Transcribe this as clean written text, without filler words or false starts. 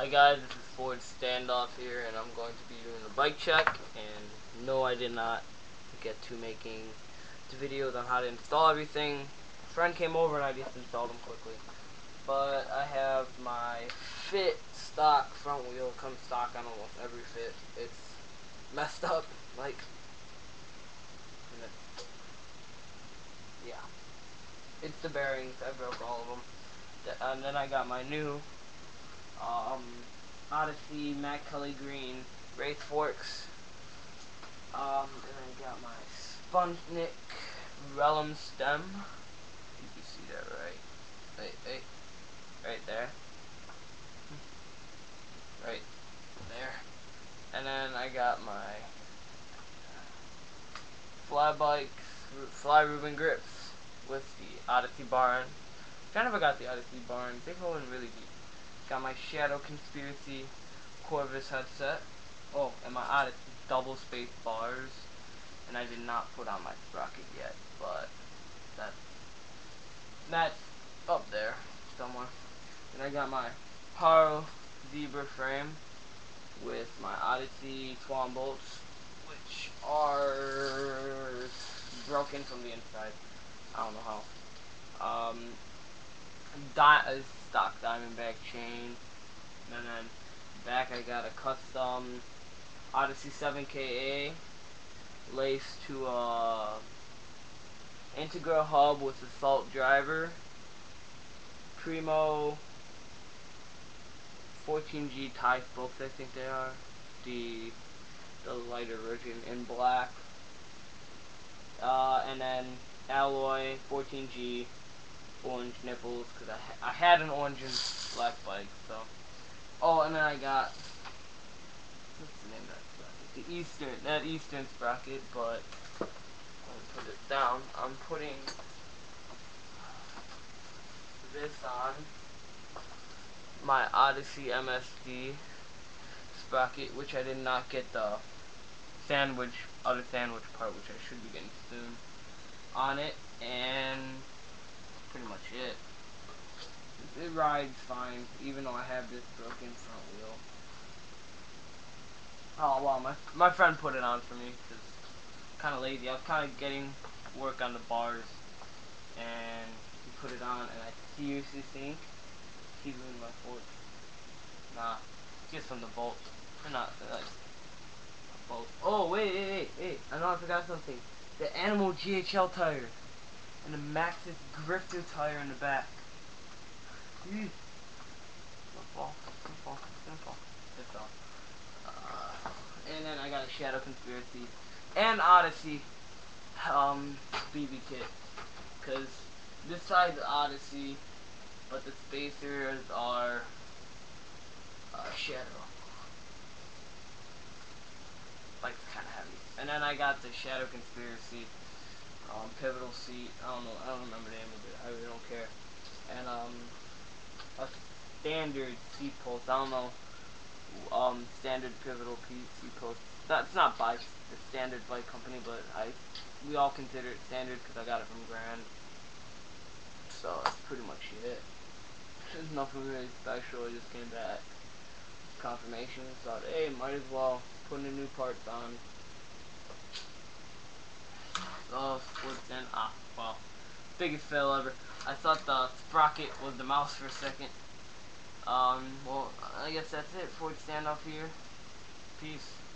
Hi guys, this is Ford Standoff here, and I'm going to be doing a bike check. And no, I did not get to making the videos on how to install everything. A friend came over and I just installed them quickly. But I have my Fit stock front wheel. It comes stock on almost every Fit. It's messed up, like, yeah. It's the bearings. I broke all of them. And then I got my new Odyssey Matte Kelly Green race forks. And I got my Spuntnik Relum stem. You can see that right there. Right there. And then I got my Fly Reuben grips with the Odyssey bar. I never got the Odyssey bar. They go in really deep. Got my Shadow Conspiracy Corvus headset. Oh, and my Odyssey double space bars. And I did not put on my sprocket yet, but that's up there somewhere. And I got my Haro zebra frame with my Odyssey swan bolts, which are broken from the inside. I don't know how. Stock Diamondback chain, and then back I got a custom Odyssey 7KA laced to a Integra hub with assault driver, Primo 14G tie spokes, I think they are, the lighter version in black, and then alloy 14G orange nipples, because I had an orange and black bike. So, oh, and then I got, what's the name of that sprocket? That Eastern sprocket, but let me put it down. I'm putting this on my Odyssey MSD sprocket, which I did not get the other sandwich part, which I should be getting soon, on it, and that's pretty much it. It rides fine, even though I have this broken front wheel. Oh wow, my friend put it on for me, because kind of lazy. I was kind of getting work on the bars, and he put it on, and I seriously think he's ruined my fork. Nah, just from the bolt. Or not, like, a bolt. Oh, wait. I know I forgot something. The Animal GHL tire. And the Maxxis Grifter tire in the back. Don't fall. It's off. And then I got a Shadow Conspiracy and Odyssey BB kit. Because this side's Odyssey, but the spacers are Shadow. Like, it's kind of heavy. And then I got the Shadow Conspiracy pivotal seat. I don't remember the name of it. I really don't care. And a standard seat post. I don't know. Standard pivotal seat post. That's not by the standard bike company, but we all consider it standard because I got it from Grand. So that's pretty much it. There's nothing really special. I just came back. Confirmation. Thought, hey, might as well put the new parts on. Oh, well, biggest fail ever. I thought the sprocket was the mouse for a second. Well, I guess that's it. Ford Standoff here. Peace.